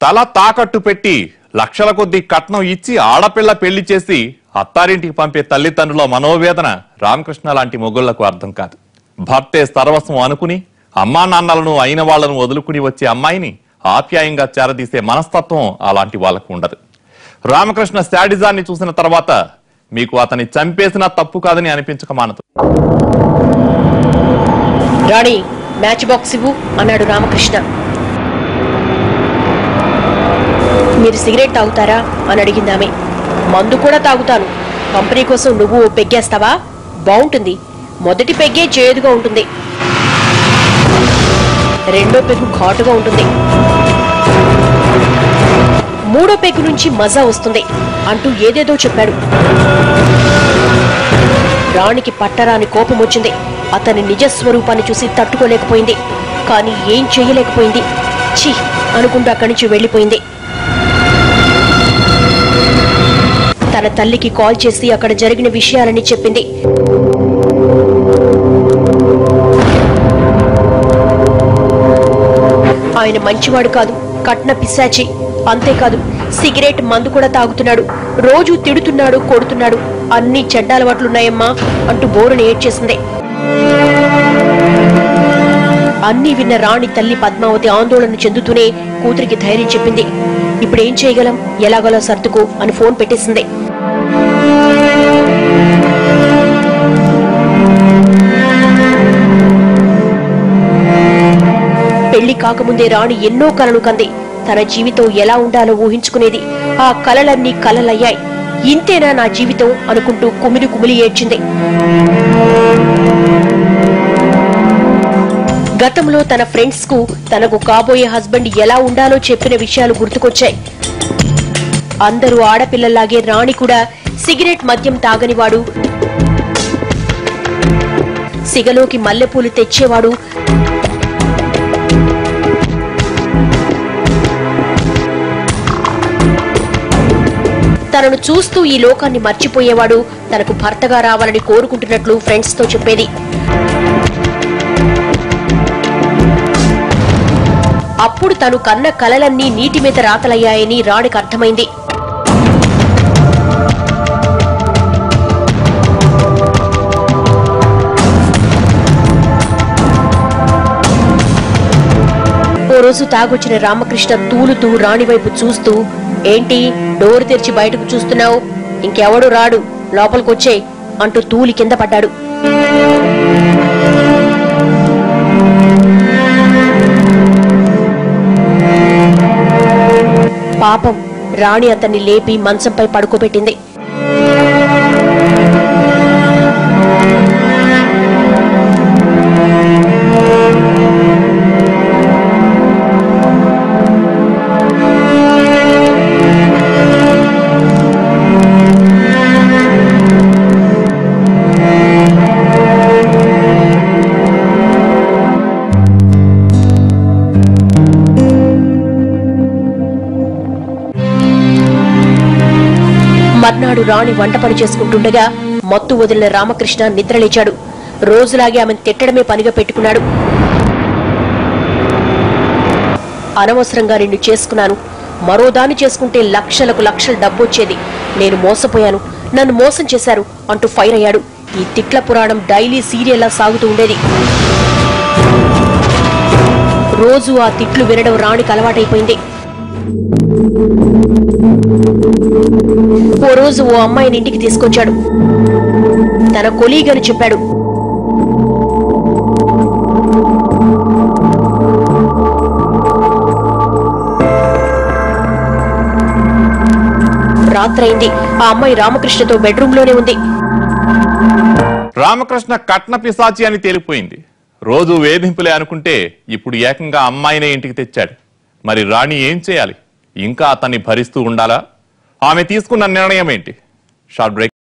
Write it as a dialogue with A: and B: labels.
A: తల తాకట్టు పెట్టి లక్షల కొద్ది కట్నం ఇచ్చి ఆడపిల్ల పెళ్లి చేసి అత్తారింటికి పంపే తల్లిదండ్రుల మనోవేదన రామకృష్ణ లాంటి మొగుళ్లకు అర్థం కాదు. భర్తే సర్వస్వం అనుకుని అమ్మా నాన్నలను అయిన వాళ్లను వదులుకుని వచ్చే అమ్మాయిని ఆప్యాయంగా చేరదీసే మనస్తత్వం అలాంటి వాళ్లకు ఉండదు. రామకృష్ణ శాడిజాన్ని చూసిన తర్వాత మీకు అతన్ని చంపేసినా తప్పు కాదని అనిపించక మానదు.
B: రాణి, మ్యాచ్ బాక్స్ ఇవ్వు అన్నాడు రామకృష్ణ. మీరు సిగరెట్ తాగుతారా అని అడిగిందామె. మందు కూడా తాగుతాను. కంపెనీ కోసం నువ్వు పెగ్గేస్తావా? బాగుంటుంది. మొదటి పెగ్గే చేదుగా ఉంటుంది, రెండో పెగ్గు ఘాటుగా ఉంటుంది, మూడో పెగ్గు నుంచి మజా వస్తుంది అంటూ ఏదేదో చెప్పాడు. రాణికి పట్టరాని కోపం వచ్చింది. అతని నిజస్వరూపాన్ని చూసి తట్టుకోలేకపోయింది. కానీ ఏం చెయ్యలేకపోయింది. ఛీ అనుకుంటూ అక్కడి నుంచి వెళ్లిపోయింది. తన తల్లికి కాల్ చేసి అక్కడ జరిగిన విషయాలని చెప్పింది. ఆయన మంచివాడు కాదు, కట్న పిశాచి. అంతేకాదు, సిగరెట్ మందు కూడా తాగుతున్నాడు, రోజు తిడుతున్నాడు, కొడుతున్నాడు, అన్ని చెడ్డ అలవాట్లున్నాయమ్మా అంటూ బోరుని ఏడ్చేసింది. అన్నీ విన్న రాణి తల్లి పద్మావతి ఆందోళన చెందుతూనే కూతురికి ధైర్యం చెప్పింది. ఇప్పుడేం చేయగలం, ఎలాగోలా సర్దుకో అని ఫోన్ పెట్టేసింది. పెళ్లి కాకముందే రాణి ఎన్నో కలలు కంది. తన జీవితం ఎలా ఉండాలో ఊహించుకునేది. ఆ కలలన్నీ కలలయ్యాయి. ఇంతేనా నా జీవితం అనుకుంటూ కుమిలి కుమిలి ఏడ్చింది. గతంలో తన ఫ్రెండ్స్ కు తనకు కాబోయే హస్బెండ్ ఎలా ఉండాలో చెప్పిన విషయాలు గుర్తుకొచ్చాయి. అందరూ ఆడపిల్లలాగే రాణి కూడా సిగరెట్ మద్యం తాగనివాడు, సిగలోకి మల్లెపూలు తెచ్చేవాడు, తనను చూస్తూ ఈ లోకాన్ని మర్చిపోయేవాడు, తనకు భర్తగా రావాలని కోరుకుంటున్నట్లు ఫ్రెండ్స్ తో చెప్పేది. అప్పుడు తను కన్న కలలన్నీ నీటి మీద రాతలయ్యాయని రాణికి అర్థమైంది. ఓ రోజు తాగొచ్చిన రామకృష్ణ తూలుతూ రాణి వైపు చూస్తూ, ఏంటి డోర్ తెరిచి బయటకు చూస్తున్నావు? ఇంకెవడు రాడు, లోపలికొచ్చే అంటూ తూలి కింద పడ్డాడు. పాపం, రాణి అతన్ని లేపి మంచంపై పడుకోబెట్టింది. మర్నాడు రాణి వంట పని చేసుకుంటుండగా మత్తు వదిలిన రామకృష్ణ నిద్రలేచాడు. రోజులాగే ఆమెను తిట్టడమే పనిగా పెట్టుకున్నాడు. అనవసరంగా నిన్ను చేసుకున్నాను, మరోదాన్ని చేసుకుంటే లక్షలకు లక్షల డబ్బొచ్చేది, నేను మోసపోయాను, నన్ను మోసం చేశారు అంటూ ఫైర్ అయ్యాడు. ఈ తిట్ల పురాణం డైలీ సీరియల్లా సాగుతూ ఉండేది. రోజు ఆ తిట్లు వినడం రాణికి అలవాటైపోయింది. ఓ రోజు ఓ అమ్మాయిని ఇంటికి తీసుకొచ్చాడు. తన కొలీగ్ అని చెప్పాడు. రాత్రైంది. ఆ అమ్మాయి రామకృష్ణతో బెడ్రూమ్ లోనే ఉంది.
A: రామకృష్ణ కట్న పిశాచి అని తేలిపోయింది. రోజు వేధింపులే అనుకుంటే ఇప్పుడు ఏకంగా అమ్మాయినే ఇంటికి తెచ్చాడు. మరి రాణి ఏం చేయాలి? ఇంకా అతన్ని భరిస్తూ ఉండాలా? ఆమె తీసుకున్న నిర్ణయం ఏంటి? Short break.